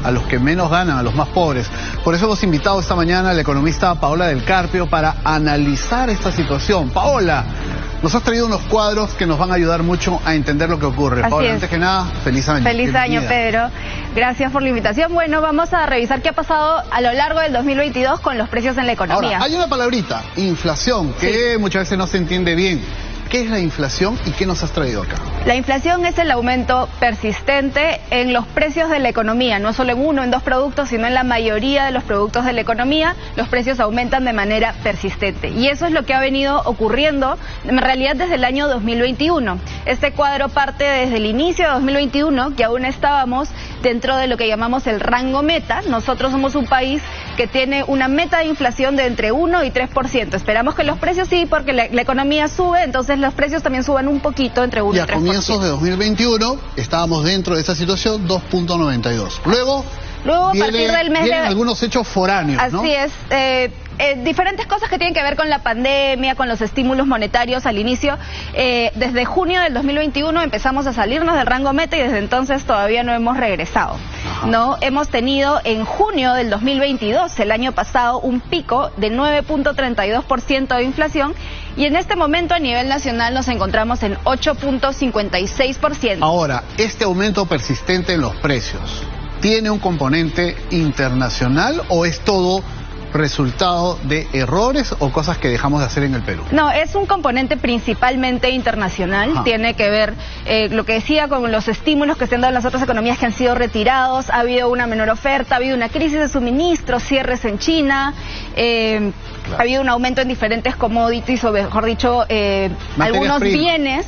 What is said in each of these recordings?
a los que menos ganan, a los más pobres. Por eso hemos invitado esta mañana a la economista Paola del Carpio para analizar esta situación. Paola, nos has traído unos cuadros que nos van a ayudar mucho a entender lo que ocurre. Así Paola, es. antes que nada, feliz año. Feliz año, Pedro. Gracias por la invitación. Bueno, vamos a revisar qué ha pasado a lo largo del 2022 con los precios en la economía. Ahora, hay una palabrita, inflación, que muchas veces no se entiende bien. ¿Qué es la inflación y qué nos has traído acá? La inflación es el aumento persistente en los precios de la economía, no solo en uno, en dos productos, sino en la mayoría de los productos de la economía, los precios aumentan de manera persistente. Y eso es lo que ha venido ocurriendo, en realidad, desde el año 2021. Este cuadro parte desde el inicio de 2021, que aún estábamos dentro de lo que llamamos el rango meta. Nosotros somos un país que tiene una meta de inflación de entre 1 y 3%. Esperamos que los precios sí, porque la economía sube, entonces los precios también suban un poquito entre 1 y 3%. Y a comienzos de 2021 estábamos dentro de esa situación, 2.92. Luego a partir del mes vienen algunos hechos foráneos, ¿no? Así es. Diferentes cosas que tienen que ver con la pandemia, con los estímulos monetarios al inicio. Desde junio del 2021 empezamos a salirnos del rango meta y desde entonces todavía no hemos regresado. ¿No? Hemos tenido en junio del 2022, el año pasado, un pico de 9.32% de inflación y en este momento a nivel nacional nos encontramos en 8.56%. Ahora, este aumento persistente en los precios, ¿tiene un componente internacional o es todo resultado de errores o cosas que dejamos de hacer en el Perú? No, es un componente principalmente internacional. Tiene que ver, lo que decía, con los estímulos que se han dado en las otras economías que han sido retirados. Ha habido una menor oferta, ha habido una crisis de suministros, cierres en China, ha habido un aumento en diferentes commodities, o mejor dicho, algunos bienes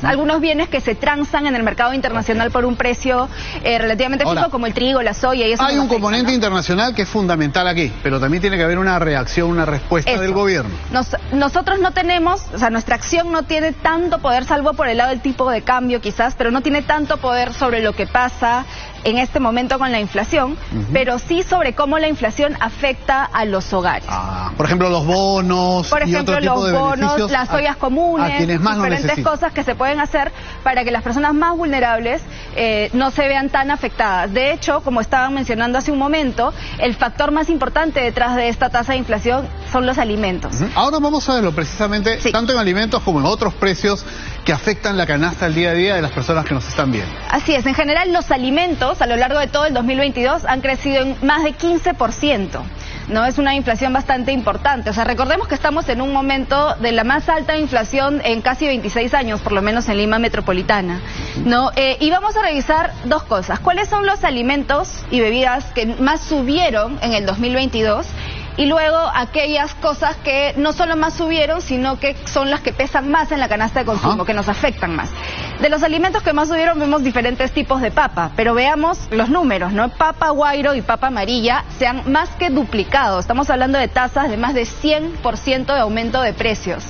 que se transan en el mercado internacional por un precio relativamente fijo, como el trigo, la soya y eso. Hay un componente internacional que es fundamental aquí, pero también tiene que haber una reacción, una respuesta del gobierno. Nosotros no tenemos, o sea, nuestra acción no tiene tanto poder, salvo por el lado del tipo de cambio quizás, pero no tiene tanto poder sobre lo que pasa en este momento con la inflación, pero sí sobre cómo la inflación afecta a los hogares. Por ejemplo, los bonos. Por ejemplo, y otro tipo los de bonos, las ollas comunes, a quienes más diferentes cosas que se pueden hacer para que las personas más vulnerables no se vean tan afectadas. De hecho, como estaban mencionando hace un momento, el factor más importante detrás de esta tasa de inflación son los alimentos. Ahora vamos a verlo precisamente, tanto en alimentos como en otros precios que afectan la canasta del día a día de las personas que nos están viendo. Así es, en general los alimentos a lo largo de todo el 2022 han crecido en más de 15%. ¿No? Es una inflación bastante importante. O sea, recordemos que estamos en un momento de la más alta inflación en casi 26 años, por lo menos en Lima metropolitana, ¿no? Y vamos a revisar dos cosas. ¿Cuáles son los alimentos y bebidas que más subieron en el 2022? Y luego aquellas cosas que no solo más subieron, sino que son las que pesan más en la canasta de consumo, que nos afectan más. De los alimentos que más subieron vemos diferentes tipos de papa, pero veamos los números, ¿no? Papa guairo y papa amarilla se han más que duplicado. Estamos hablando de tasas de más de 100% de aumento de precios,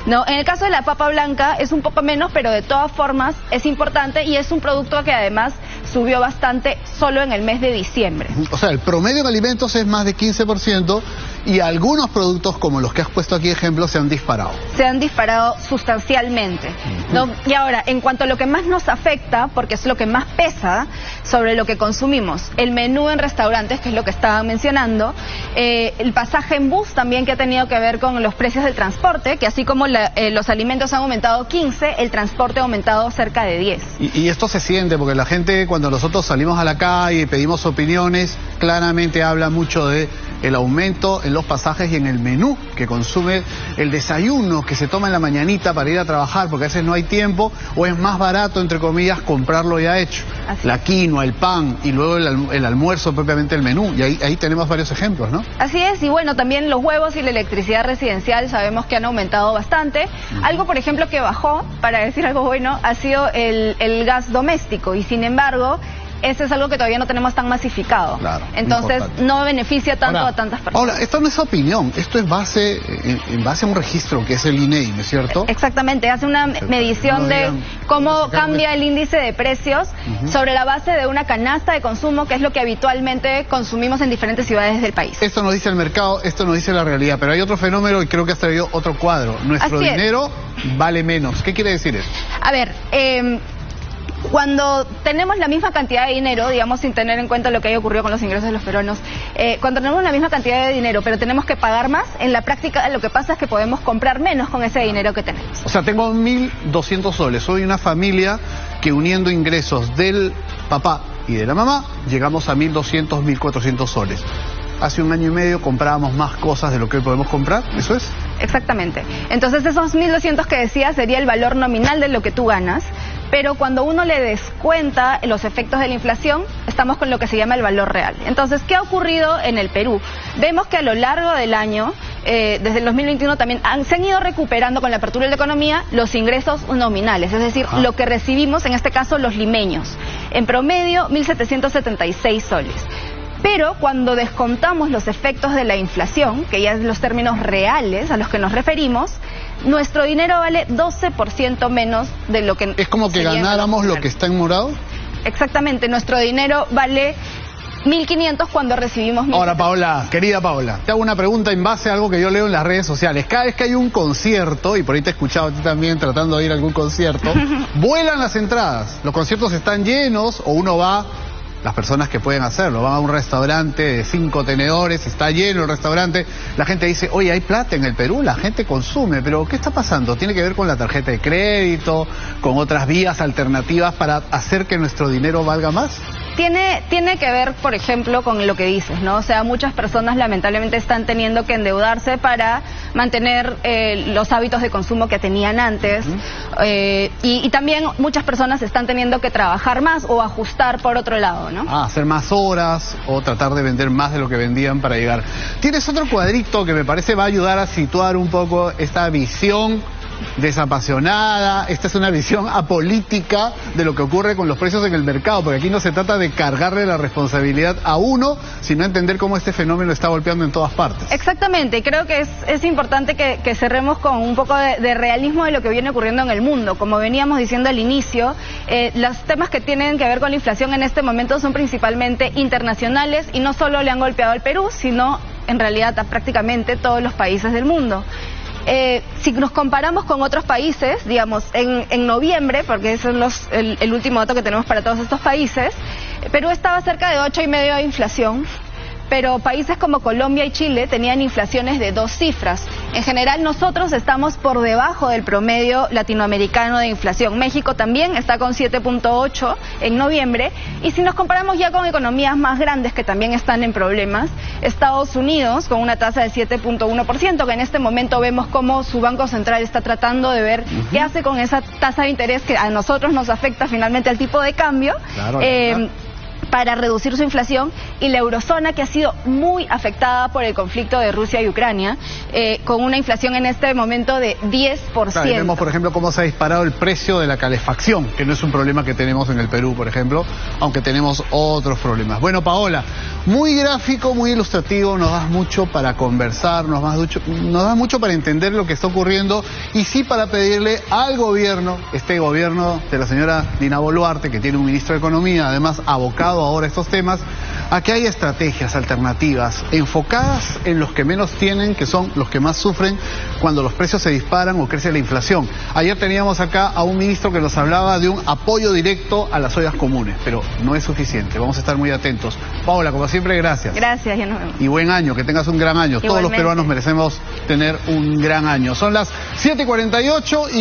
¿no? En el caso de la papa blanca es un poco menos, pero de todas formas es importante y es un producto que además subió bastante solo en el mes de diciembre. O sea, el promedio en alimentos es más de 15% y algunos productos como los que has puesto aquí ejemplos se han disparado. Se han disparado sustancialmente, ¿no? Y ahora, en cuanto a lo que más nos afecta, porque es lo que más pesa sobre lo que consumimos, el menú en restaurantes, que es lo que estaban mencionando, el pasaje en bus también, que ha tenido que ver con los precios del transporte, que así como los alimentos han aumentado 15, el transporte ha aumentado cerca de 10. Y esto se siente porque la gente, cuando nosotros salimos a la calle y pedimos opiniones, claramente habla mucho de el aumento en los pasajes y en el menú que consume, el desayuno que se toma en la mañanita para ir a trabajar, porque a veces no hay tiempo, o es más barato, entre comillas, comprarlo ya hecho. La quinoa, el pan y luego el almuerzo, propiamente el menú. Y ahí tenemos varios ejemplos, ¿no? Así es, y bueno, también los huevos y la electricidad residencial sabemos que han aumentado bastante. Algo, por ejemplo, que bajó, para decir algo bueno, ha sido el gas doméstico, y sin embargo, ese es algo que todavía no tenemos tan masificado. Claro, entonces no beneficia tanto a tantas personas. Ahora, esto no es opinión, esto es en base a un registro que es el INEI, ¿no es cierto? Exactamente, hace una medición de cómo cambia el índice de precios sobre la base de una canasta de consumo, que es lo que habitualmente consumimos en diferentes ciudades del país. Esto nos dice el mercado, esto nos dice la realidad, pero hay otro fenómeno y creo que has traído otro cuadro. Nuestro dinero vale menos. ¿Qué quiere decir eso? A ver, Cuando tenemos la misma cantidad de dinero, digamos, sin tener en cuenta lo que haya ocurrido con los ingresos de los peruanos, cuando tenemos la misma cantidad de dinero, pero tenemos que pagar más, en la práctica lo que pasa es que podemos comprar menos con ese dinero que tenemos. O sea, tengo 1.200 soles. Soy una familia que uniendo ingresos del papá y de la mamá, llegamos a 1.200, 1.400 soles. Hace 1 año y medio comprábamos más cosas de lo que hoy podemos comprar, ¿eso es? Exactamente. Entonces esos 1.200 que decía sería el valor nominal de lo que tú ganas, pero cuando uno le descuenta los efectos de la inflación, estamos con lo que se llama el valor real. Entonces, ¿qué ha ocurrido en el Perú? Vemos que a lo largo del año, desde el 2021 también se han ido recuperando con la apertura de la economía los ingresos nominales, es decir, lo que recibimos, en este caso los limeños. En promedio, 1.776 soles. Pero cuando descontamos los efectos de la inflación, que ya es los términos reales a los que nos referimos, nuestro dinero vale 12% menos de lo que... ¿Es como que ganáramos lo que está en morado? Exactamente, nuestro dinero vale 1.500 cuando recibimos 1.000. Ahora, Paola, querida Paola, te hago una pregunta en base a algo que yo leo en las redes sociales. Cada vez que hay un concierto, y por ahí te he escuchado a ti también tratando de ir a algún concierto, vuelan las entradas. Los conciertos están llenos o uno va... Las personas que pueden hacerlo, van a un restaurante de 5 tenedores, está lleno el restaurante, la gente dice, oye, hay plata en el Perú, la gente consume, pero ¿qué está pasando? ¿Tiene que ver con la tarjeta de crédito, con otras vías alternativas para hacer que nuestro dinero valga más? Tiene que ver, por ejemplo, con lo que dices, ¿no? O sea, muchas personas lamentablemente están teniendo que endeudarse para mantener los hábitos de consumo que tenían antes. Y también muchas personas están teniendo que trabajar más o ajustar por otro lado, ¿no? Hacer más horas o tratar de vender más de lo que vendían para llegar. Tienes otro cuadrito que me parece va a ayudar a situar un poco esta visión desapasionada, esta es una visión apolítica de lo que ocurre con los precios en el mercado, porque aquí no se trata de cargarle la responsabilidad a uno, sino entender cómo este fenómeno está golpeando en todas partes. Exactamente, y creo que es importante que cerremos con un poco de realismo de lo que viene ocurriendo en el mundo. Como veníamos diciendo al inicio, los temas que tienen que ver con la inflación en este momento son principalmente internacionales y no solo le han golpeado al Perú, sino en realidad a prácticamente todos los países del mundo. Si nos comparamos con otros países, digamos, en noviembre, porque ese es el último dato que tenemos para todos estos países, Perú estaba cerca de 8,5% de inflación, pero países como Colombia y Chile tenían inflaciones de 2 cifras. En general nosotros estamos por debajo del promedio latinoamericano de inflación. México también está con 7,8 en noviembre. Y si nos comparamos ya con economías más grandes que también están en problemas, Estados Unidos con una tasa de 7,1%, que en este momento vemos cómo su Banco Central está tratando de ver qué hace con esa tasa de interés que a nosotros nos afecta finalmente al tipo de cambio. Claro, para reducir su inflación, y la eurozona, que ha sido muy afectada por el conflicto de Rusia y Ucrania, con una inflación en este momento de 10%. Claro, vemos, por ejemplo, cómo se ha disparado el precio de la calefacción, que no es un problema que tenemos en el Perú, por ejemplo, aunque tenemos otros problemas. Bueno, Paola, muy gráfico, muy ilustrativo, nos das mucho para conversar, nos das mucho para entender lo que está ocurriendo, y sí para pedirle al gobierno, este gobierno de la señora Dina Boluarte, que tiene un ministro de Economía, además abocado ahora estos temas, a que hay estrategias alternativas enfocadas en los que menos tienen, que son los que más sufren cuando los precios se disparan o crece la inflación. Ayer teníamos acá a un ministro que nos hablaba de un apoyo directo a las ollas comunes, pero no es suficiente, vamos a estar muy atentos. Paola, como siempre, gracias. Gracias, ya nos vemos. Y buen año, que tengas un gran año. Igualmente. Todos los peruanos merecemos tener un gran año. Son las 7:48 y...